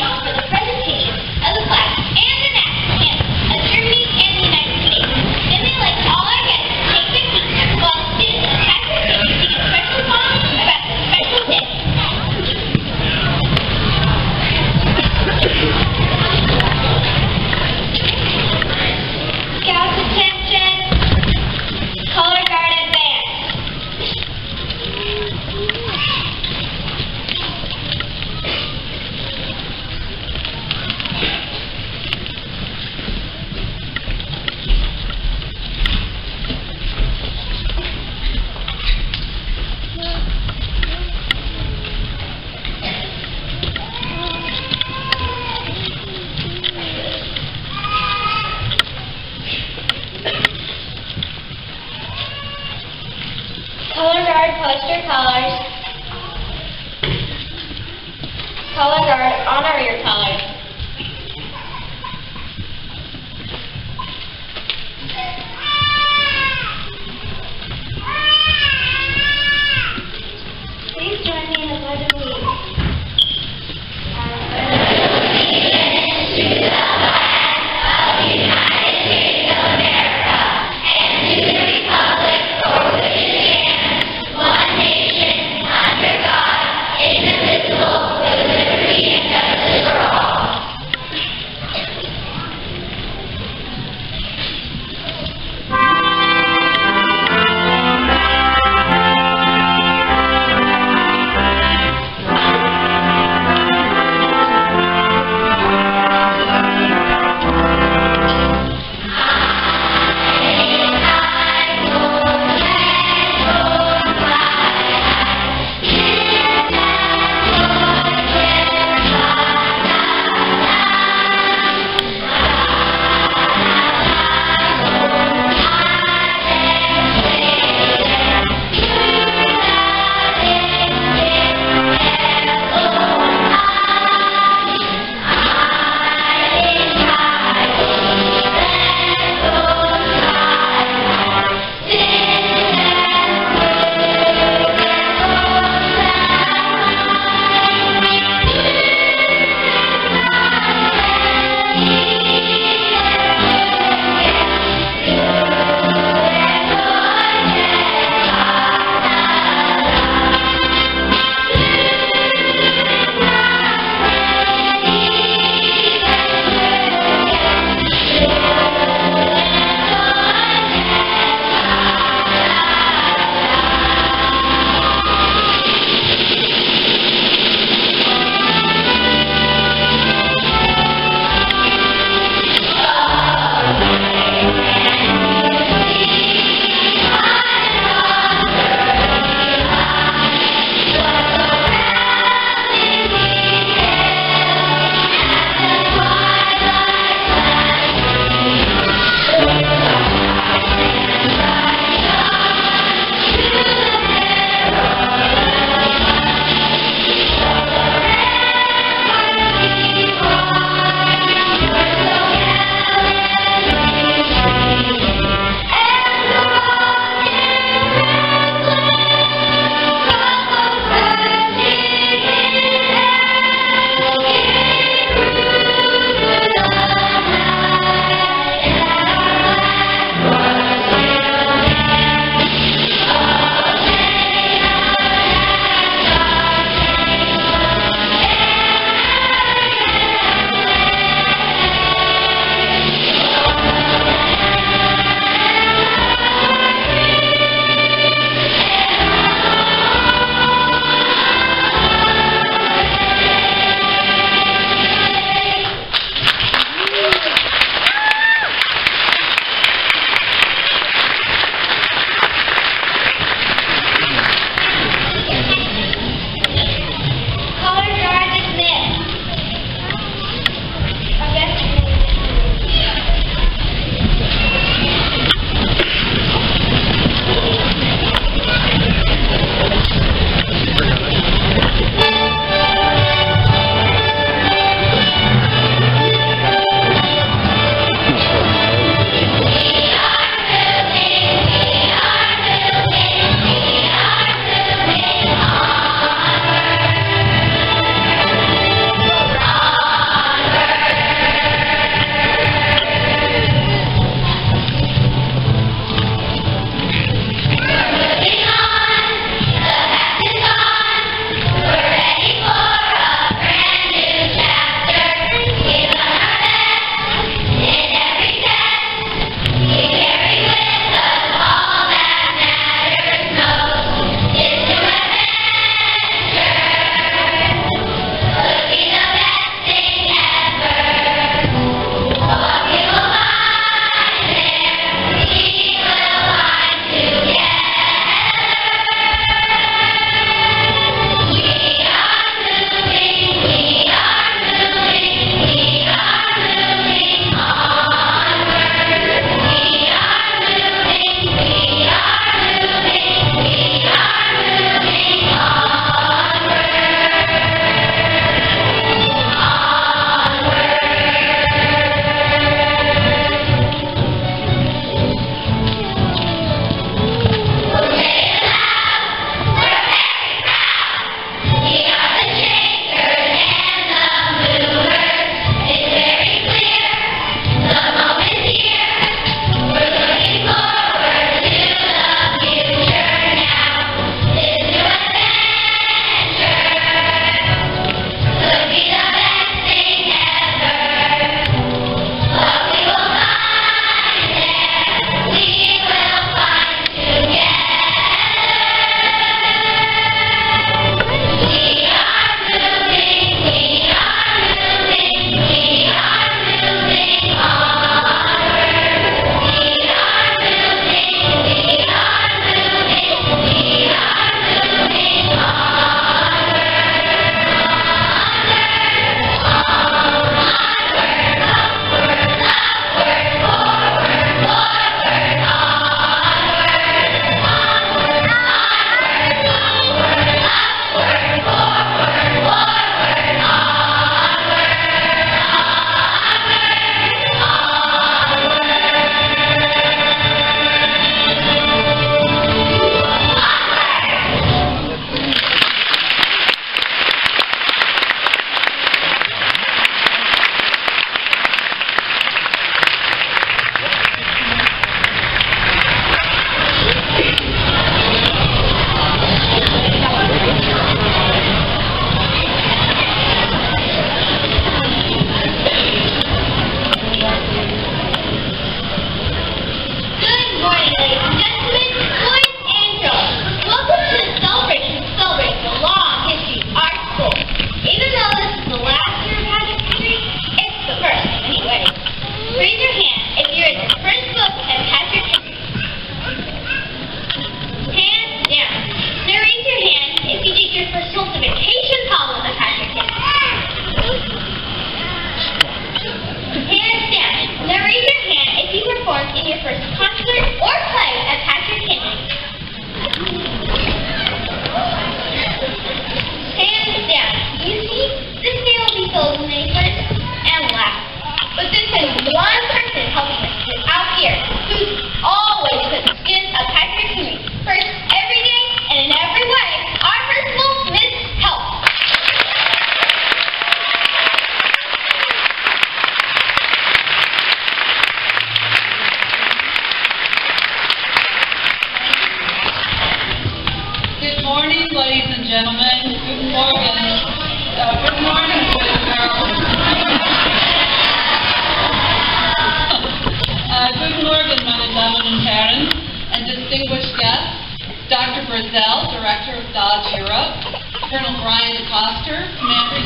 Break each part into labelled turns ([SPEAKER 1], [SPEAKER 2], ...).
[SPEAKER 1] call for the presentation of the flag and the national anthem of Germany and the United States. Then they like all our guests to take their seats while the students pass their tickets sing a special song about the special day. Scouts attention! Color guard advance. Color guard, post your colors. Color guard, honor your colors. Please join me in the Pledge of Allegiance.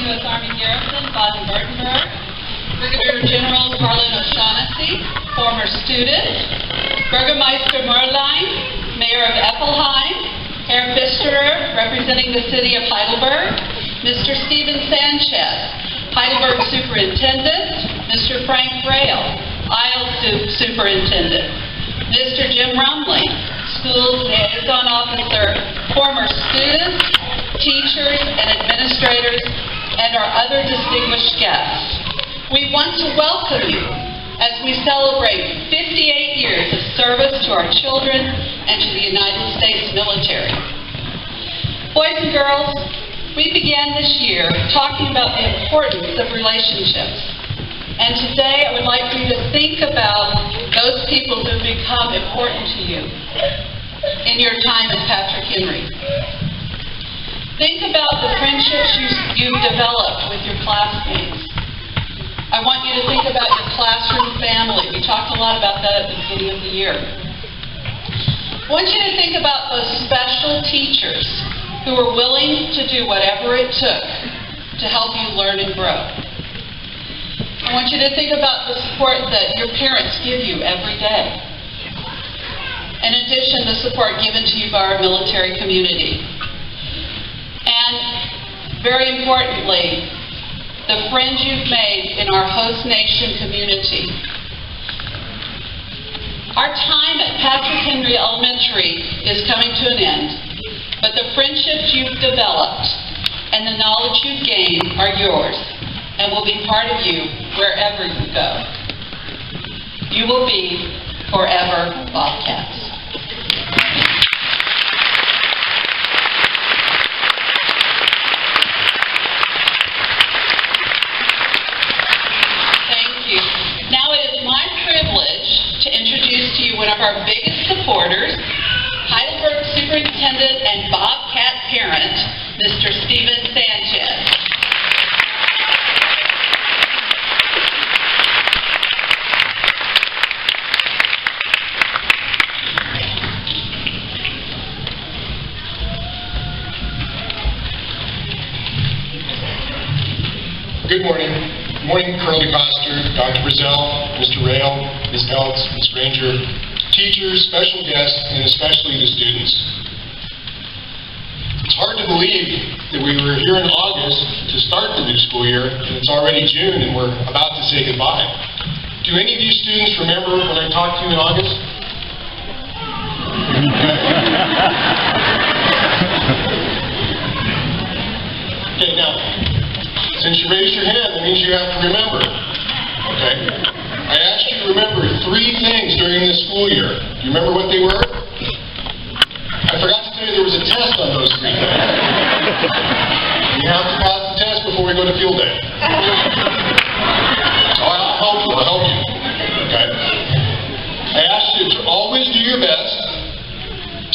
[SPEAKER 2] U.S. Army Garrison, Baden-Württemberg. Brigadier General Carlin O'Shaughnessy, former student. Burgermeister Merlein, Mayor of Epplheim. Herr Pfisterer, representing the city of Heidelberg. Mr. Steven Sanchez, Heidelberg Superintendent. Mr. Frank Rail, IELTS Superintendent. Mr. Jim Rumley, School Liaison Officer, former students, teachers, and administrators, and our other distinguished guests. We want to welcome you as we celebrate 58 years of service to our children and to the United States military. Boys and girls, we began this year talking about the importance of relationships. And today I would like you to think about those people who have become important to you in your time at Patrick Henry. Think about the friendships you've developed with your classmates. I want you to think about your classroom family. We talked a lot about that at the beginning of the year. I want you to think about those special teachers who were willing to do whatever it took to help you learn and grow. I want you to think about the support that your parents give you every day. In addition, the support given to you by our military community. And very importantly, the friends you've made in our host nation community. Our time at Patrick Henry Elementary is coming to an end, but the friendships you've developed and the knowledge you've gained are yours and will be part of you wherever you go. You will be forever Bobcats. Now it is my privilege to introduce to you one of our biggest supporters, Heidelberg Superintendent and Bobcat parent, Mr. Steven Sanchez.
[SPEAKER 3] Good morning. Good morning, Colonel DeCoster, Dr. Brazell, Mr. Rail, Ms. Peltz, Ms. Granger, teachers, special guests, and especially the students. It's hard to believe that we were here in August to start the new school year, and it's already June, and we're about to say goodbye. Do any of you students remember when I talked to you in August? Okay, now, since you raised your hand, that means you have to remember. Okay? I asked you to remember 3 things during this school year. Do you remember what they were? I forgot to tell you there was a test on those 3 things. You have to pass the test before we go to field day. So I'll help you. Okay? I asked you to always do your best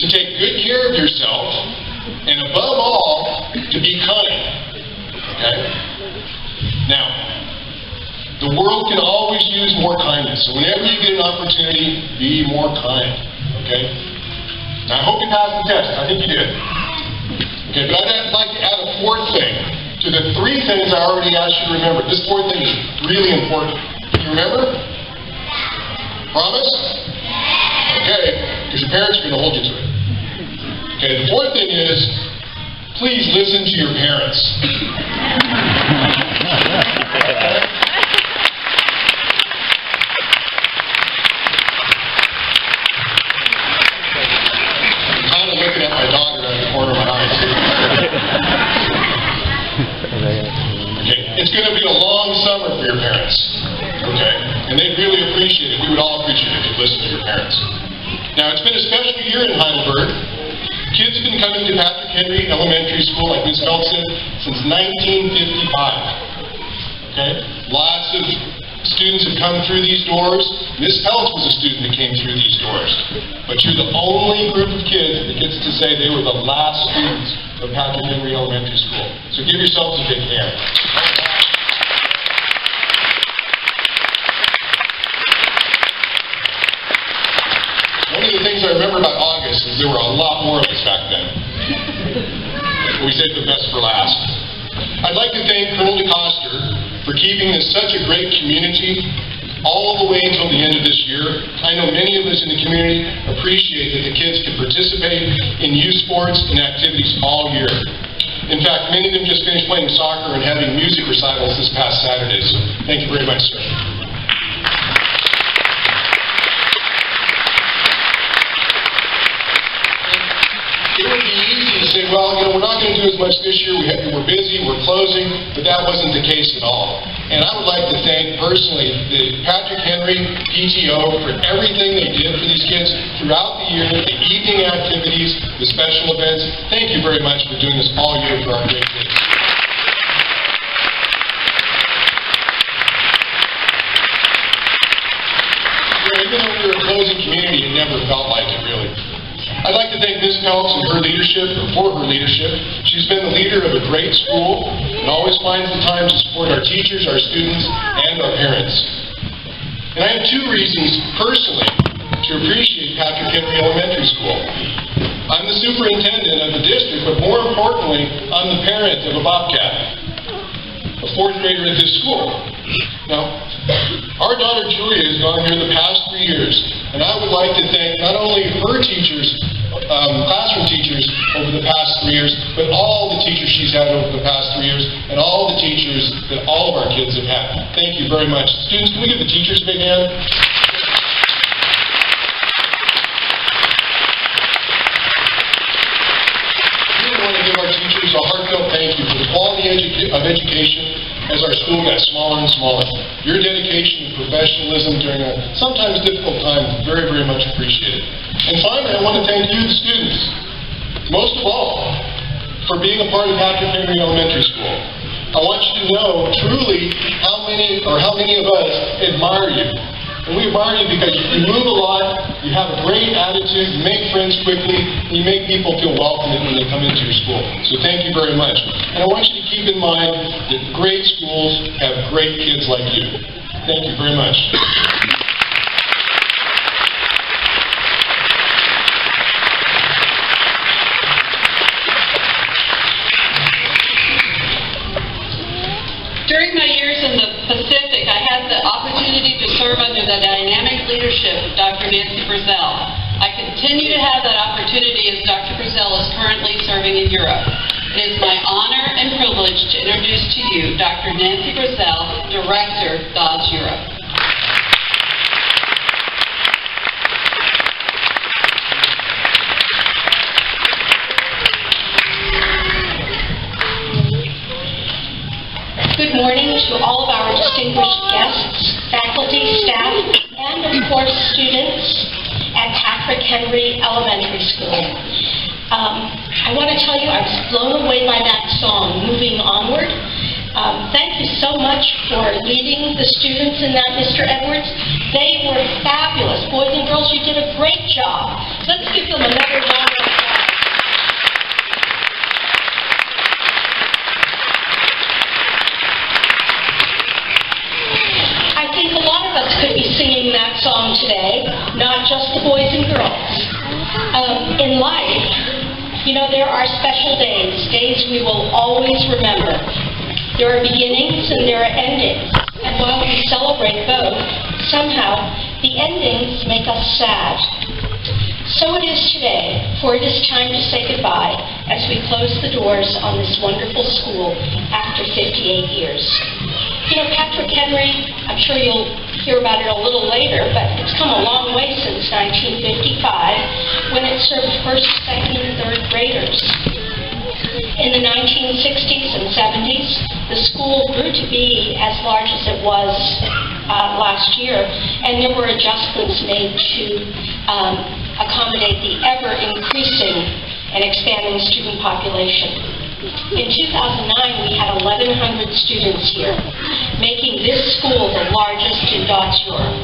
[SPEAKER 3] to take good care of yourself, and above all, to be kind. Okay? Now, the world can always use more kindness. So whenever you get an opportunity, be more kind. Okay? Now, I hope you passed the test. I think you did. Okay, but I'd like to add a 4th thing to the 3 things I already asked you to remember. This 4th thing is really important. Can you remember? Promise? Okay, because your parents are going to hold you to it. Okay, the 4th thing is, please listen to your parents. I'm kind of looking at my daughter out of the corner of my eyes. Okay, it's going to be a long summer for your parents. Okay, and they'd really appreciate it. We would all appreciate it if you'd listen to your parents. Now, it's been a special year in Heidelberg. Kids have been coming to Patrick Henry Elementary School, like Ms. Peltz said, since 1955. Okay? Lots of students have come through these doors. Ms. Peltz was a student that came through these doors. But you're the only group of kids that gets to say they were the last students of Patrick Henry Elementary School. So give yourselves a big hand. One of the things I remember about August is there were a lot more of us back then. We saved the best for last. I'd like to thank Colonel keeping this such a great community all the way until the end of this year. I know many of us in the community appreciate that the kids can participate in youth sports and activities all year. In fact, many of them just finished playing soccer and having music recitals this past Saturday, so thank you very much, sir. It would be easy to say, well, we're not going to do as much this year, we're busy, we're closing, but that wasn't the case at all. And I would like to thank personally the Patrick Henry PTO for everything they did for these kids throughout the year, the evening activities, the special events. Thank you very much for doing this all year for our great kids. Even though we were a closing community, it never felt like it really. I'd like to thank Ms. Peltz and her leadership, or for her leadership. She's been the leader of a great school and always finds the time to support our teachers, our students, and our parents. And I have two reasons, personally, to appreciate Patrick Henry Elementary School. I'm the superintendent of the district, but more importantly, I'm the parent of a bobcat, a fourth grader at this school. Now, our daughter Julia has gone here the past 3 years, and I would like to thank not only her teachers, classroom teachers over the past 3 years, but all the teachers she's had over the past 3 years, and all the teachers that all of our kids have had. Thank you very much. Students, can we give the teachers a big hand? We want to give our teachers a heartfelt thank you for the quality of education as our school got smaller and smaller. Your dedication and professionalism during a sometimes difficult time is very, very much appreciated. And finally, I want to thank you, the students, most of all, for being a part of Patrick Henry Elementary School. I want you to know truly how many of us admire you. And we admire you because you move a lot, you have a great attitude, you make friends quickly, and you make people feel welcome when they come into your school. So thank you very much. And I want you to keep in mind that great schools have great kids like you. Thank you very much.
[SPEAKER 2] During my years in the Pacific, I had the opportunity to serve under the dynamic leadership of Dr. Nancy Brazel. I continue to have that opportunity as Dr. Brazel is currently serving in Europe. It is my honor and privilege to introduce to you Dr. Nancy Brazel, Director, Dodge Europe.
[SPEAKER 4] Good morning to all of our distinguished guests, faculty, staff, and of course students at Patrick Henry Elementary School. I want to tell you I was blown away by that song, Moving Onward. Thank you so much for leading the students in that, Mr. Edwards. They were fabulous. Boys and girls, you did a great job. Let's give them another round of applause. Could be singing that song today, not just the boys and girls. In life, there are special days we will always remember. There are beginnings and there are endings, and while we celebrate both, somehow the endings make us sad. So it is today, for it is time to say goodbye as we close the doors on this wonderful school after 58 years. Patrick Henry, I'm sure you'll hear about it a little later, but it's come a long way since 1955, when it served first, second, and third graders. In the 1960s and 70s, the school grew to be as large as it was last year, and there were adjustments made to accommodate the ever-increasing and expanding student population. In 2009, we had 1,100 students here, making this school the largest in Dodge Europe.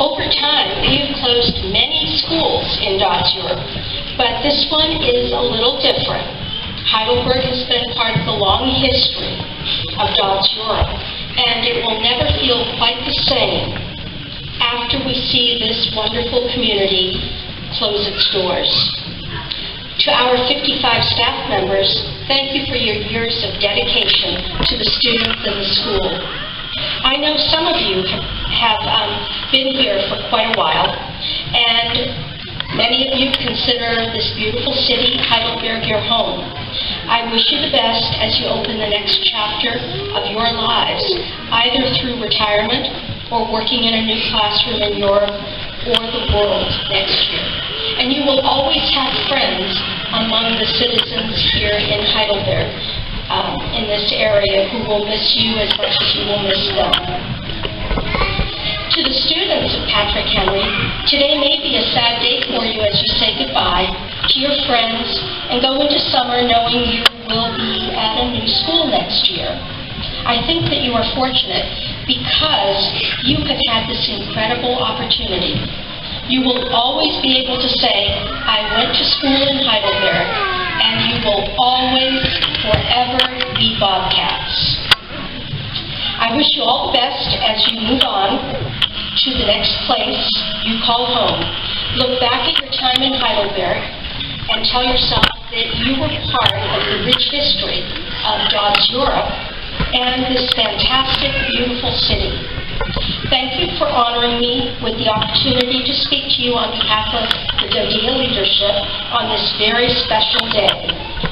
[SPEAKER 4] Over time, we have closed many schools in Dodge Europe, but this one is a little different. Heidelberg has been part of the long history of Dodge Europe, and it will never feel quite the same after we see this wonderful community close its doors. To our 55 staff members, Thank you for your years of dedication to the students and the school. I know some of you have been here for quite a while, and many of you consider this beautiful city, Heidelberg, your home. I wish you the best as you open the next chapter of your lives, either through retirement or working in a new classroom in Europe or the world next year. And you will always have friends among the citizens here in Heidelberg, in this area, who will miss you as much as you will miss them. To the students of Patrick Henry, today may be a sad day for you as you say goodbye to your friends and go into summer knowing you will be at a new school next year. I think that you are fortunate because you have had this incredible opportunity. You will always be able to say, I went to school in Heidelberg, and you will always, forever be Bobcats. I wish you all the best as you move on to the next place you call home. Look back at your time in Heidelberg and tell yourself that you were part of the rich history of God's Europe and this fantastic, beautiful city. Thank you for honoring me with the opportunity to speak to you on behalf of the DODEA leadership on this very special day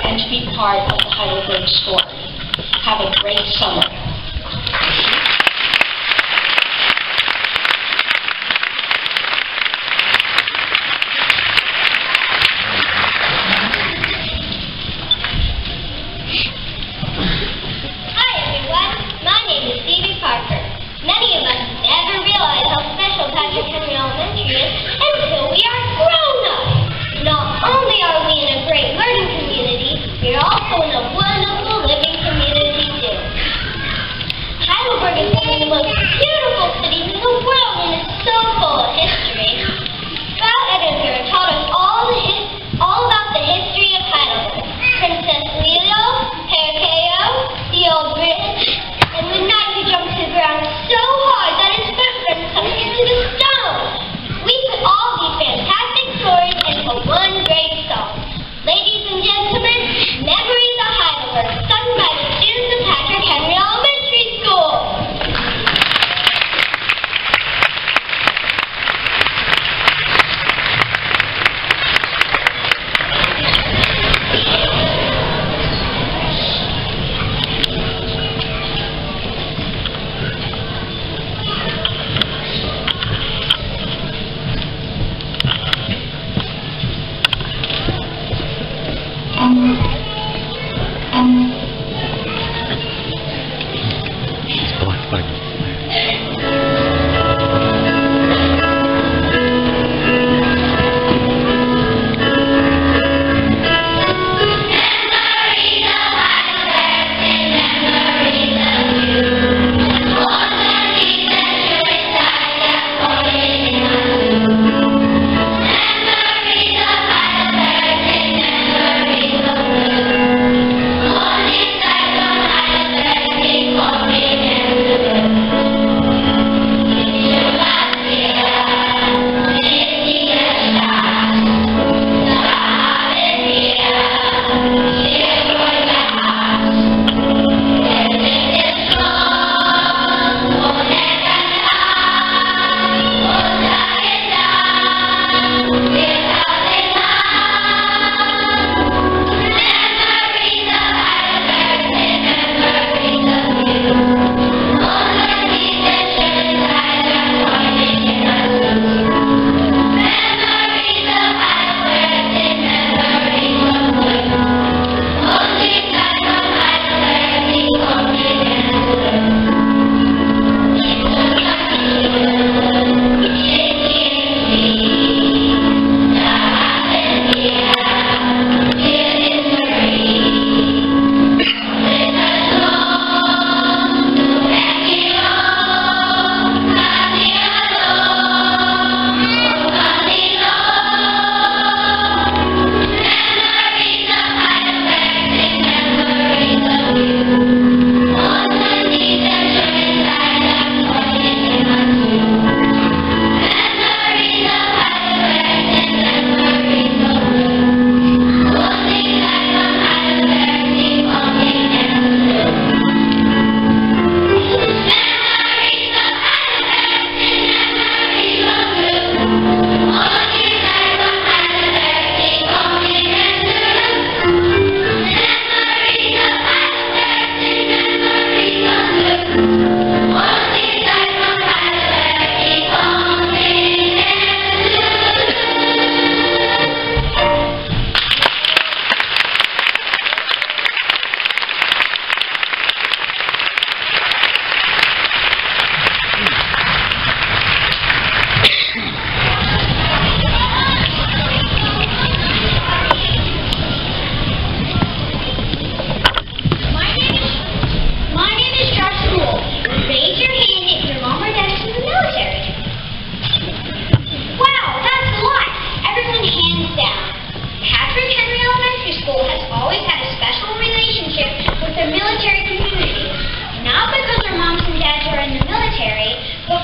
[SPEAKER 4] and to be part of the Heidelberg story. Have a great summer.
[SPEAKER 1] Until we are grown-ups. Not only are we in a great learning community, we are also in a wonderful living community too.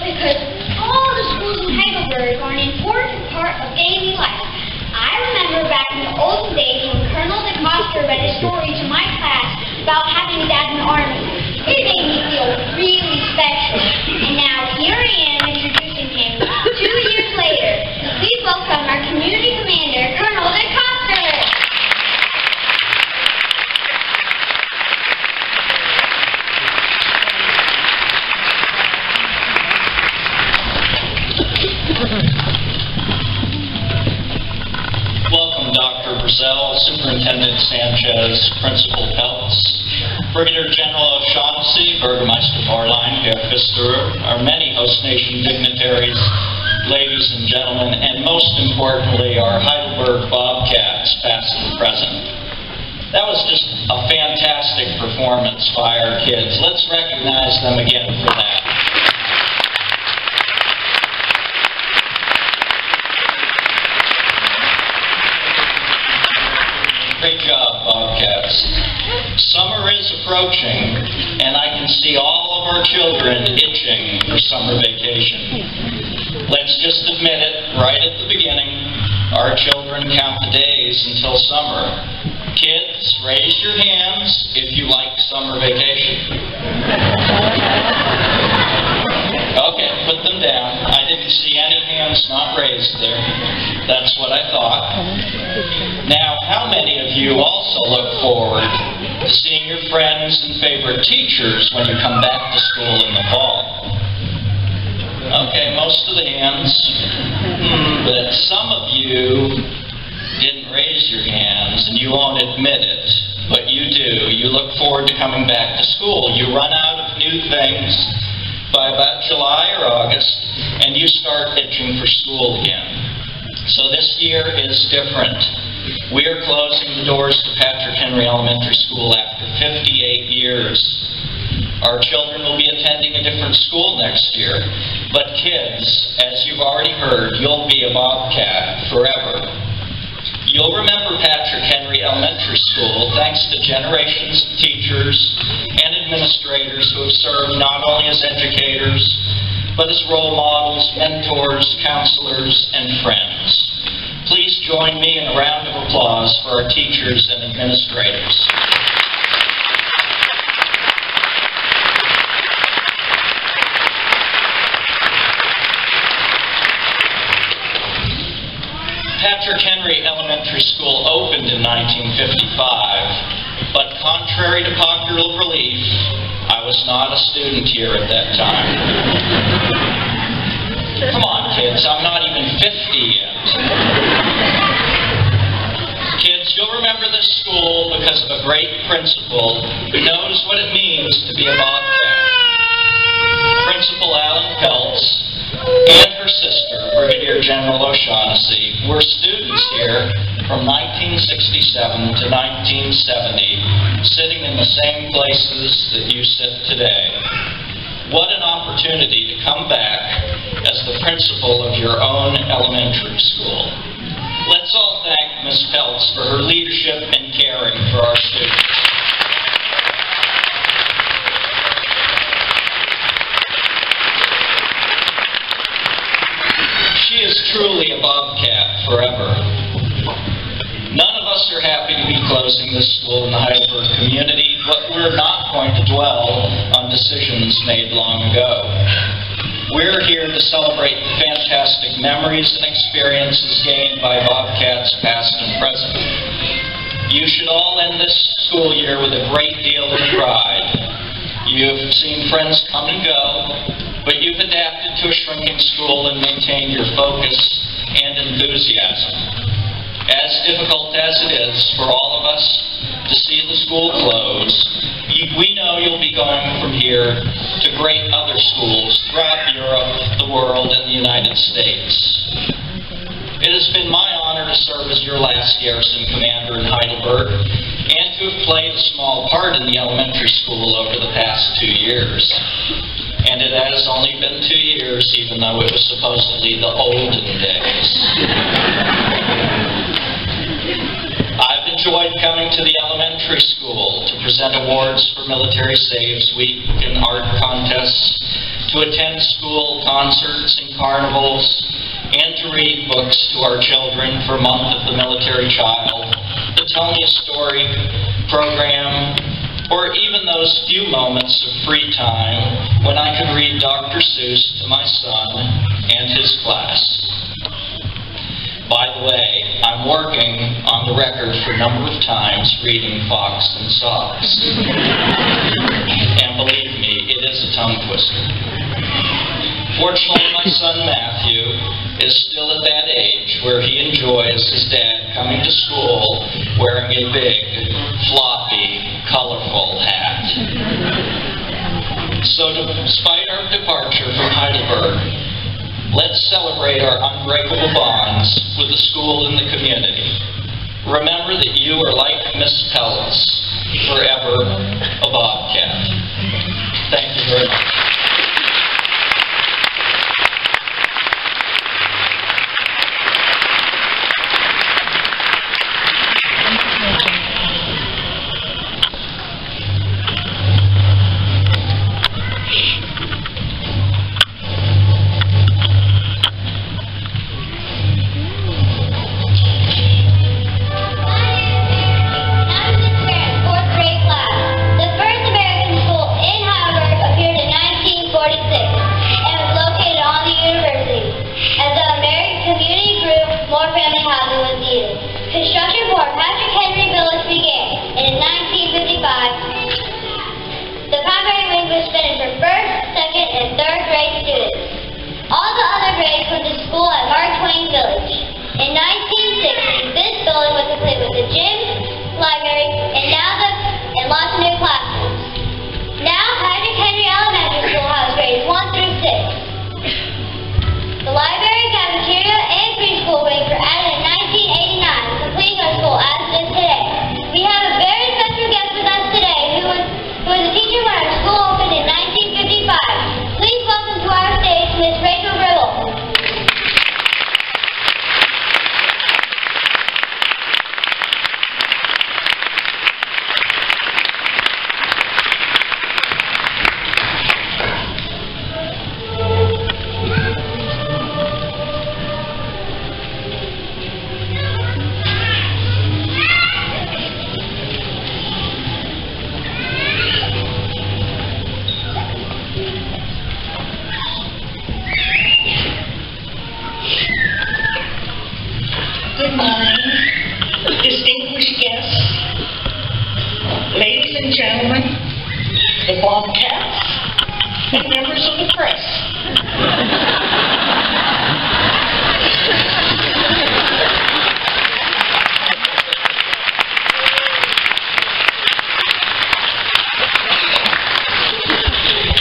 [SPEAKER 1] because all the schools in Heidelberg are an important part of daily life. I remember back in the olden days when Colonel DeCosta read a story to my class about having a dad in the Army. It made me feel really special. And now here I am introducing him 2 years later. Please welcome our community commander, Colonel DeCosta.
[SPEAKER 5] Welcome, Dr. Brazell, Superintendent Sanchez, Principal Peltz, Brigadier General O'Shaughnessy, Burgermeister Moorline, Herr Pfisterer, our many host nation dignitaries, ladies and gentlemen, and most importantly, our Heidelberg Bobcats, past and present. That was just a fantastic performance by our kids. Let's recognize them again for that. Great job, Bobcats. Summer is approaching, and I can see all of our children itching for summer vacation. Let's just admit it right at the beginning. Our children count the days until summer. Kids, raise your hands if you like summer vacation. Okay, put them down. I didn't see any hands not raised there. That's what I thought. Now, how many of you also look forward to seeing your friends and favorite teachers when you come back to school in the fall? Okay, most of the hands. But some of you didn't raise your hands, and you won't admit it, but you do. You look forward to coming back to school. You run out of new things by about July or August, and you start itching for school again. So this year is different. We are closing the doors to Patrick Henry Elementary School after 58 years. Our children will be attending a different school next year. But kids, as you've already heard, you'll be a Bobcat forever. You'll remember Patrick Henry Elementary School thanks to generations of teachers and administrators who have served not only as educators, but as role models, mentors, counselors, and friends. Please join me in a round of applause for our teachers and administrators. Patrick Henry Elementary School opened in 1955, but contrary to popular belief, I was not a student here at that time. Come on, kids, I'm not even 50 yet. Kids, you'll remember this school because of a great principal who knows what it means to be a Bobcat. Principal Alan Peltz and her sister, Brigadier General O'Shaughnessy, were students here from 1967 to 1970, sitting in the same places that you sit today. What an opportunity to come back as the principal of your own elementary school. Let's all thank Ms. Peltz for her leadership and caring for our students. She is truly a Bobcat forever. None of us are happy to be closing this school in the Heidelberg community, but we're not going to dwell on decisions made long ago. We're here to celebrate the fantastic memories and experiences gained by Bobcats past and present. You should all end this school year with a great deal of pride. You've seen friends come and go, but you've adapted to a shrinking school and maintained your focus and enthusiasm. As difficult as it is for all of us to see the school close, we know you'll be going from here to great other schools throughout Europe, the world, and the United States. It has been my honor to serve as your last garrison commander in Heidelberg and to have played a small part in the elementary school over the past 2 years. And it has only been 2 years, even though it was supposedly the olden days. I've enjoyed coming to the elementary school to present awards for Military Saves Week and art contests, to to attend school concerts and carnivals, and to read books to our children for Month of the Military Child, the Tell Me a Story program, or even those few moments of free time when I could read Dr. Seuss to my son and his class. By the way, I'm working on the record for number of times reading Fox and Socks. And believe me, it is a tongue twister. Fortunately, my son Matthew is still at that age where he enjoys his dad coming to school wearing a big, floppy, colorful hat. So despite our departure from Heidelberg, let's celebrate our unbreakable bonds with the school and the community. Remember that you are like Miss Pellis, forever a Bobcat. Thank you very much.
[SPEAKER 1] Construction for Patrick Henry Village began, and in 1955, the primary wing was fitted for first, second, and third grade students. All the other grades went to school at Mark Twain Village. In 1960, this building was complete with a gym, library, and lots of new classrooms. Now, Patrick Henry Elementary School has grades 1 through 6. The library, cafeteria, and preschool wings were added in 1989, completing our school as it is today. We have a very special guest with us today who was a teacher when our school opened in 1955. Please welcome to our stage Miss Rachel Gribble.
[SPEAKER 6] Good morning, distinguished guests, ladies and gentlemen, the Bobcats, and members of the press.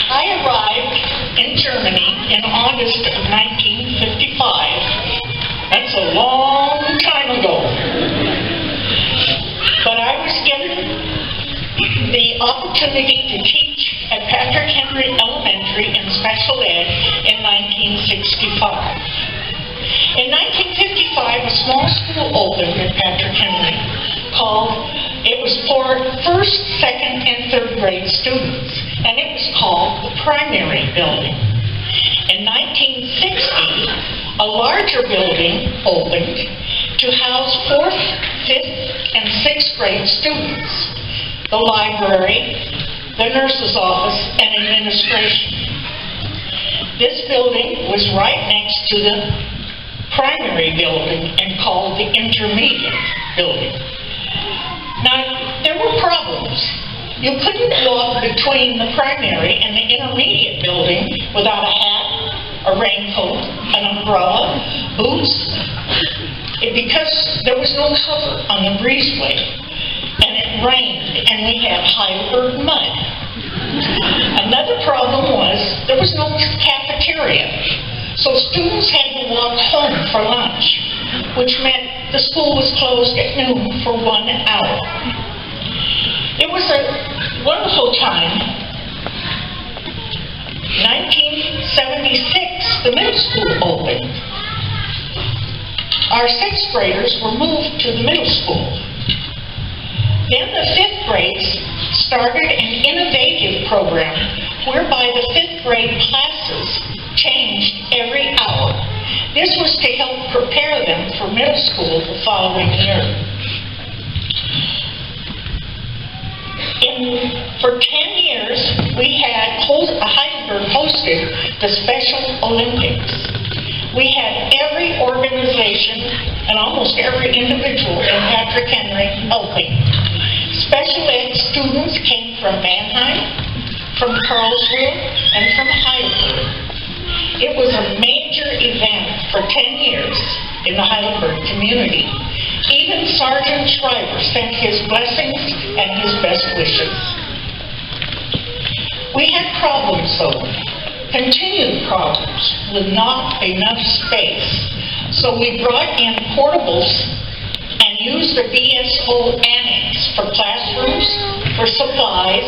[SPEAKER 6] I arrived in Germany in August of 1955. That's a long time ago. But I was given the opportunity to teach at Patrick Henry Elementary in special ed in 1965. In 1955, a small school opened at Patrick Henry it was for first, second, and third grade students, and it was called the primary building. In 1960, a larger building opened to house 4th, 5th, and 6th grade students, the library, the nurse's office, and administration. This building was right next to the primary building and called the intermediate building. Now, there were problems. You couldn't walk between the primary and the intermediate building without a hat, a raincoat, an umbrella, boots, because there was no cover on the breezeway, and it rained, and we had Heidelberg mud. Another problem was there was no cafeteria, so students had to walk home for lunch, which meant the school was closed at noon for 1 hour. It was a wonderful time. 1976, the middle school opened. Our 6th graders were moved to the middle school. Then the 5th grades started an innovative program whereby the 5th grade classes changed every hour. This was to help prepare them for middle school the following year. For 10 years, Heidelberg hosted the Special Olympics. We had every organization and almost every individual in Patrick Henry helping. Special ed students came from Mannheim, from Karlsruhe, and from Heidelberg. It was a major event for 10 years in the Heidelberg community. Even Sergeant Schreiber sent his blessings and his best wishes. We had problems though, continued problems with not enough space. So we brought in portables and used the DSO annex for classrooms, for supplies,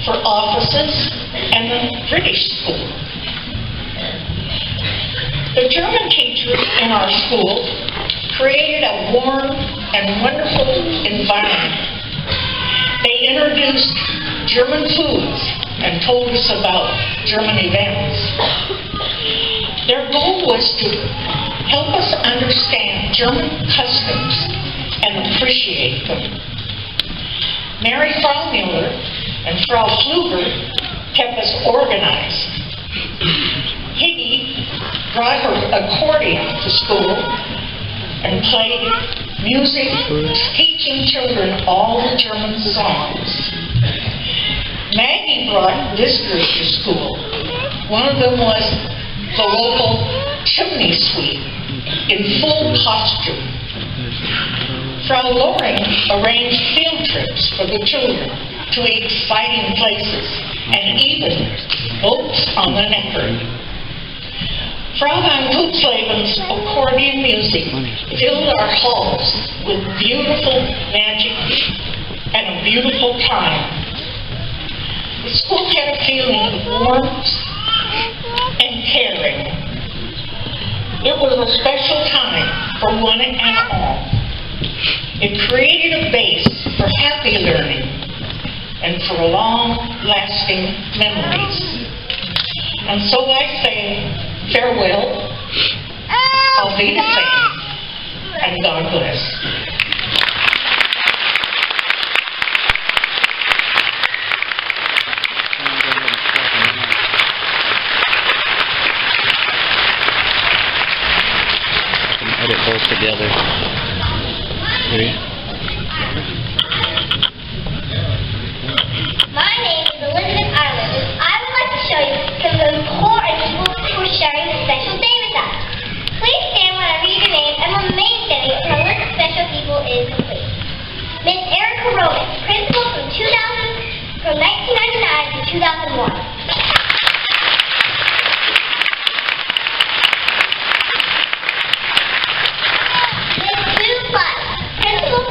[SPEAKER 6] for offices, and the British school. The German teachers in our school created a warm and wonderful environment. They introduced German foods and told us about German events. Their goal was to help us understand German customs and appreciate them. Mary Frau Mueller and Frau Pfluger kept us organized. Higgy brought her accordion to school and played music, teaching children all the German songs. Maggie brought visitors to school. One of them was the local chimney sweep in full costume. Frau Loring arranged field trips for the children to exciting places and even boats on the Neckar. Frau van Koopsleven's accordion music filled our halls with beautiful magic and a beautiful time. The school had a feeling of warmth and caring. It was a special time for one and all. It created a base for happy learning and for long-lasting memories. And so I say farewell, Auf Wiedersehen, and God bless.
[SPEAKER 7] Edit both together. Ready?
[SPEAKER 1] My name is Elizabeth Island, and I would like to show you some of the important people who are sharing this special day with us. Please stand when I read your name and remain standing until the list of special people is complete. Miss Erica Roman, principal from 1999 to 2001. Principal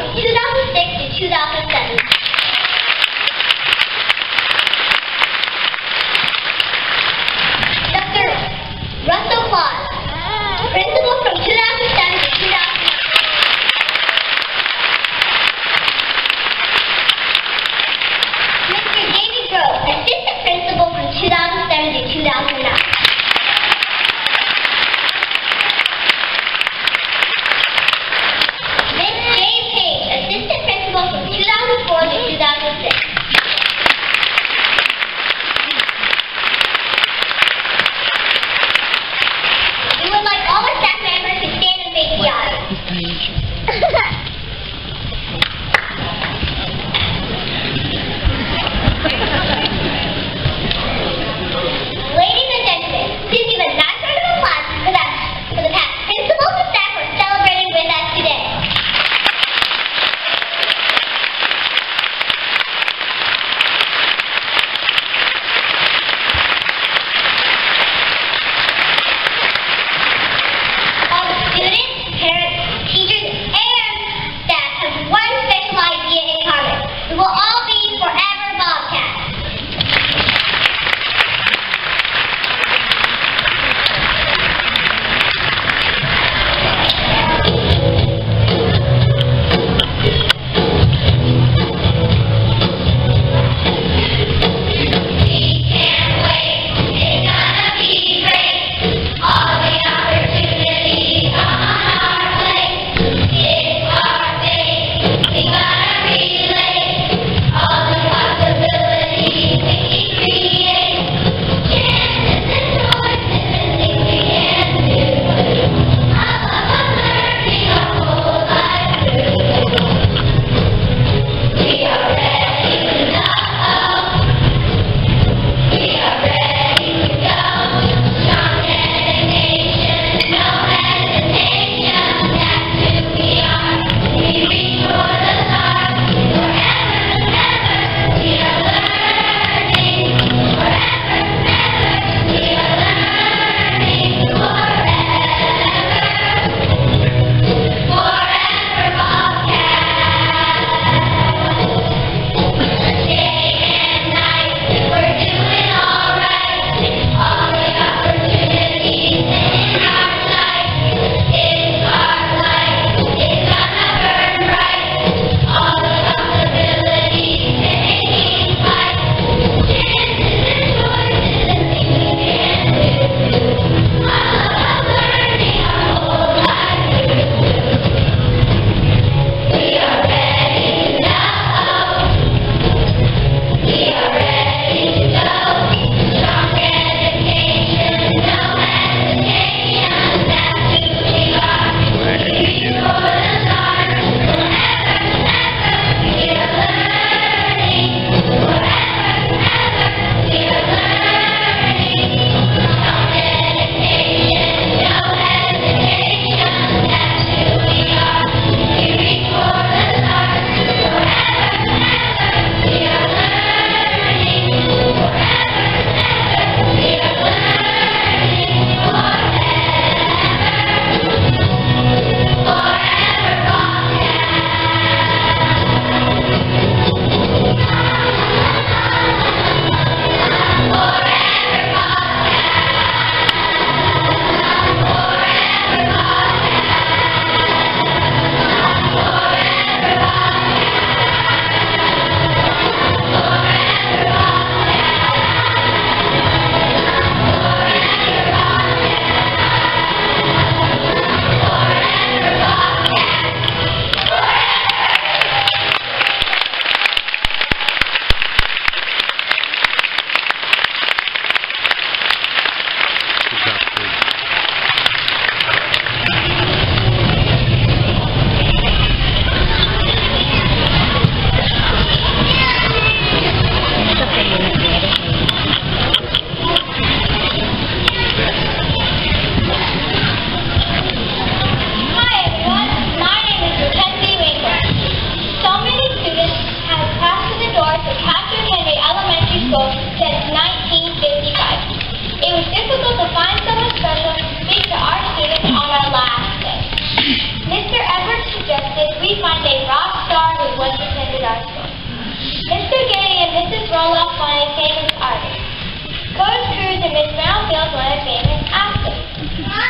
[SPEAKER 1] Coach Cruz and Miss Brownfield wanted famous actors.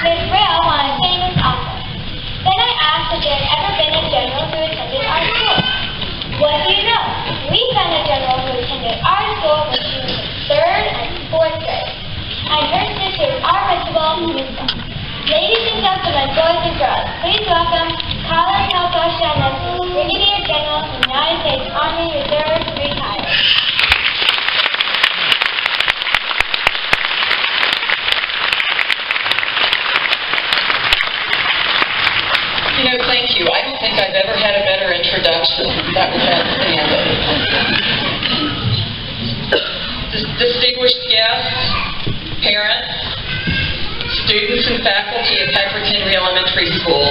[SPEAKER 1] Miss Rail wanted famous authors. Then I asked if there had ever been a general who attended our school. What do you know? We found a general who attended our school when she was in 3rd and 4th grade. And her sister is our principal, Miss Brown. Ladies and gentlemen, boys and girls, please welcome Colin Kalkoshanis, Brigadier General, United States Army Reserve, retired.
[SPEAKER 8] Thank you. I don't think I've ever had a better introduction. That was outstanding. Distinguished guests, parents, students and faculty at Patrick Henry Elementary School,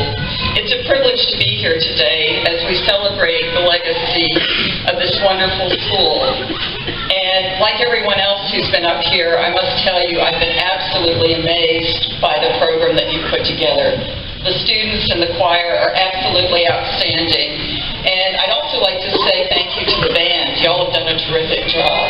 [SPEAKER 8] it's a privilege to be here today as we celebrate the legacy of this wonderful school. And like everyone else who's been up here, I must tell you I've been absolutely amazed by the program that you put together. The students and the choir are absolutely outstanding. And I'd also like to say thank you to the band. Y'all have done a terrific job.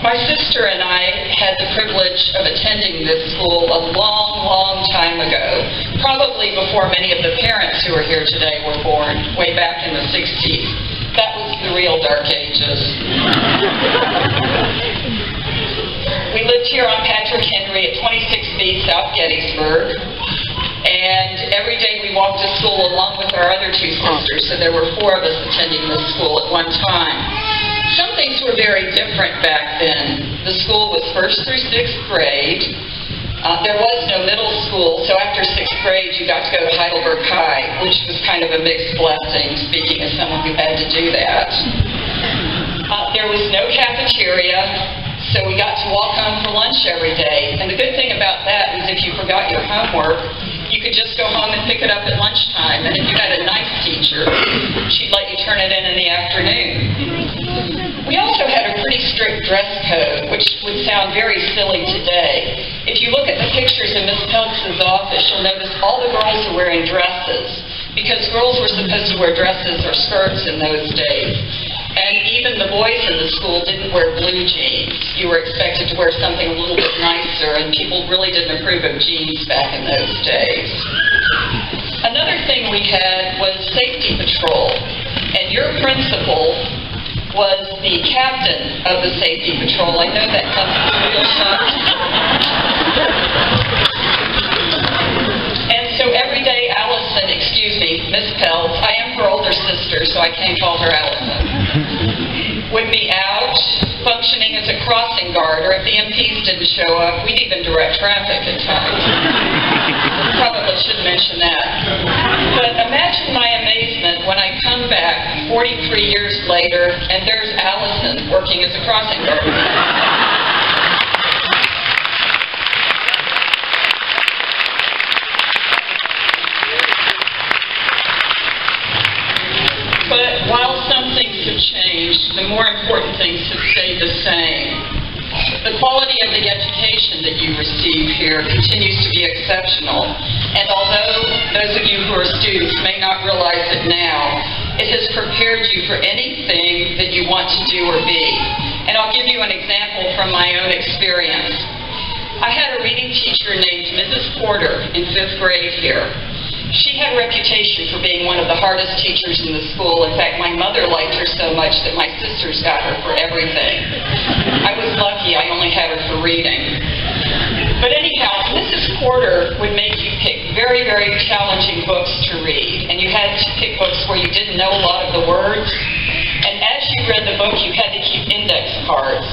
[SPEAKER 8] My sister and I had the privilege of attending this school a long, long time ago, probably before many of the parents who are here today were born, way back in the 60s. That was the real dark ages. We lived here on Patrick Henry at 26B South Gettysburg, and every day we walked to school along with our other two sisters, so there were 4 of us attending this school at one time. Some things were very different back then. The school was 1st through 6th grade. There was no middle school, so after 6th grade you got to go to Heidelberg High, which was kind of a mixed blessing, speaking as someone who had to do that. There was no cafeteria, so we got to walk home for lunch every day. And the good thing about that was if you forgot your homework, you could just go home and pick it up at lunchtime. And if you had a nice teacher, she'd let you turn it in the afternoon. We also had a pretty strict dress code, which would sound very silly today. If you look at the pictures in Miss Peltz's office, you'll notice all the girls are wearing dresses, because girls were supposed to wear dresses or skirts in those days. And even the boys in the school didn't wear blue jeans. You were expected to wear something a little bit nicer, and people really didn't approve of jeans back in those days. Another thing we had was safety patrol, and your principal was the captain of the safety patrol. I know that comes as a real shock. And so every day Allison, Miss Peltz, I am her older sister, so I can't call her Allison, would be out functioning as a crossing guard, or if the MPs didn't show up, we'd even direct traffic at times. Probably should mention that. But imagine my amazement when I come back 43 years later and there's Allison working as a crossing guard. But while some things have changed, the more important things have stayed the same. The quality of the education that you receive here continues to be exceptional, and although those of you who are students may not realize it now, it has prepared you for anything that you want to do or be. And I'll give you an example from my own experience. I had a reading teacher named Mrs. Porter in 5th grade here. She had a reputation for being one of the hardest teachers in the school. In fact, my mother liked her so much that my sisters got her for everything. I was lucky I only had her for reading. But anyhow, Mrs. Porter would make you pick very, very challenging books to read. And you had to pick books where you didn't know a lot of the words. And as you read the book, you had to keep index cards.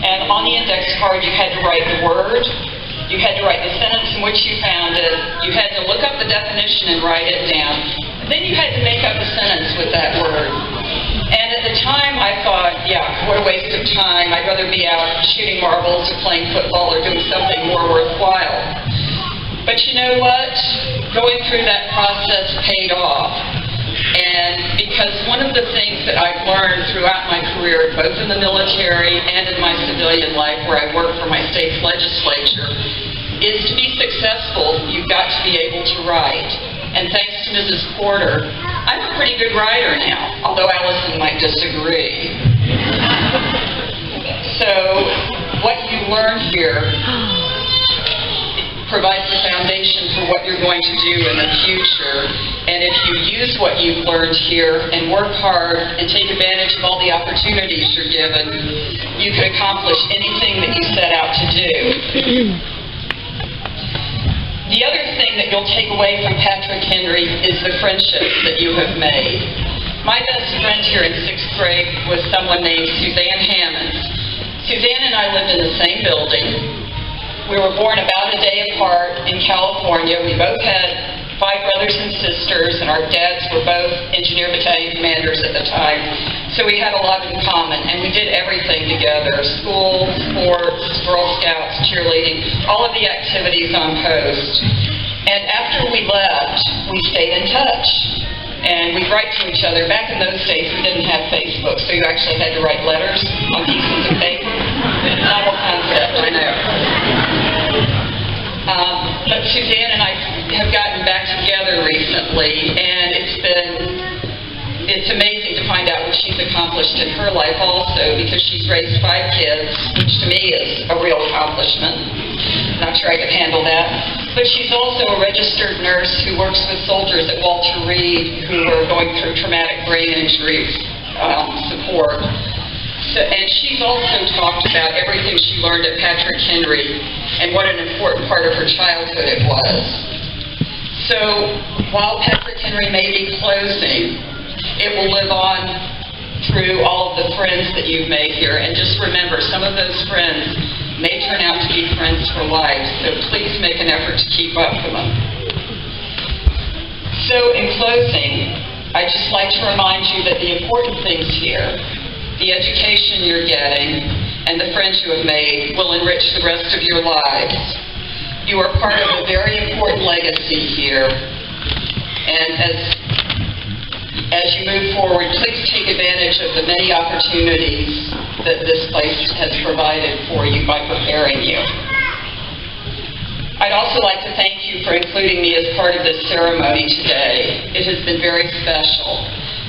[SPEAKER 8] And on the index card, you had to write the word. You had to write the sentence in which you found it. You had to look up the definition and write it down. And then you had to make up a sentence with that word. And at the time, I thought, yeah, what a waste of time. I'd rather be out shooting marbles or playing football or doing something more worthwhile. But you know what? Going through that process paid off. And because one of the things that I've learned throughout my career, both in the military and in my civilian life where I work for my state's legislature, is to be successful, you've got to be able to write. And thanks to Mrs. Porter, I'm a pretty good writer now, although Allison might disagree. So what you learn here provides the foundation for what you're going to do in the future. And if you use what you've learned here and work hard and take advantage of all the opportunities you're given, you can accomplish anything that you set out to do. The other thing that you'll take away from Patrick Henry is the friendships that you have made. My best friend here in 6th grade was someone named Suzanne Hammonds. Suzanne and I lived in the same building. We were born about a day apart in California. We both had 5 brothers and sisters, and our dads were both engineer battalion commanders at the time. So we had a lot in common, and we did everything together: school, sports, Girl Scouts, cheerleading, all of the activities on post. And after we left, we stayed in touch. And we'd write to each other. Back in those days, we didn't have Facebook, so you actually had to write letters on pieces of paper. Novel concept, I know. But Suzanne and I have gotten back together recently, and it's amazing to find out what she's accomplished in her life also, because she's raised 5 kids, which to me is a real accomplishment. Not sure I could handle that. But she's also a registered nurse who works with soldiers at Walter Reed who are going through traumatic brain injury support. And she's also talked about everything she learned at Patrick Henry and what an important part of her childhood it was. So while Patrick Henry may be closing, it will live on through all of the friends that you've made here. And just remember, some of those friends may turn out to be friends for life, so please make an effort to keep up with them. So in closing, I'd just like to remind you that the important things here, the education you're getting, and the friends you have made will enrich the rest of your lives. You are part of a very important legacy here, and as you move forward, please take advantage of the many opportunities that this place has provided for you by preparing you. I'd also like to thank you for including me as part of this ceremony today. It has been very special,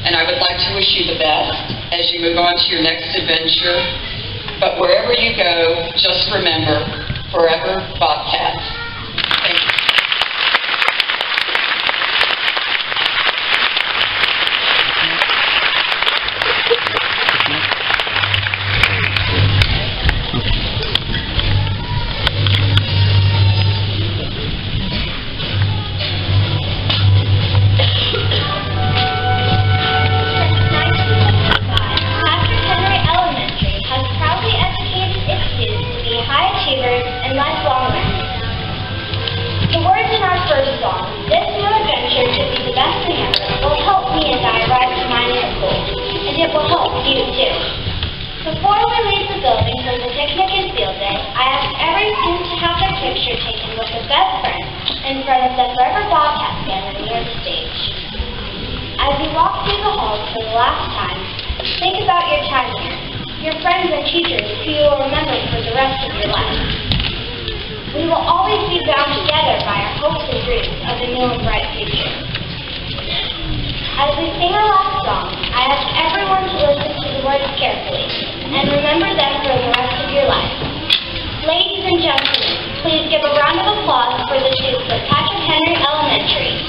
[SPEAKER 8] and I would like to wish you the best as you move on to your next adventure. But wherever you go, just remember, forever Bobcats. Thank you.
[SPEAKER 1] It will help you too. Before we leave the building for the picnic and field day, I ask every student to have their picture taken with their best friend in front of the Forever Bobcat banner near the stage. As you walk through the halls for the last time, think about your time here, your friends and teachers who you will remember for the rest of your life. We will always be bound together by our hopes and dreams of a new and bright future. As we sing our last song, I ask everyone to listen to the words carefully and remember them for the rest of your life. Ladies and gentlemen, please give a round of applause for the students of Patrick Henry Elementary.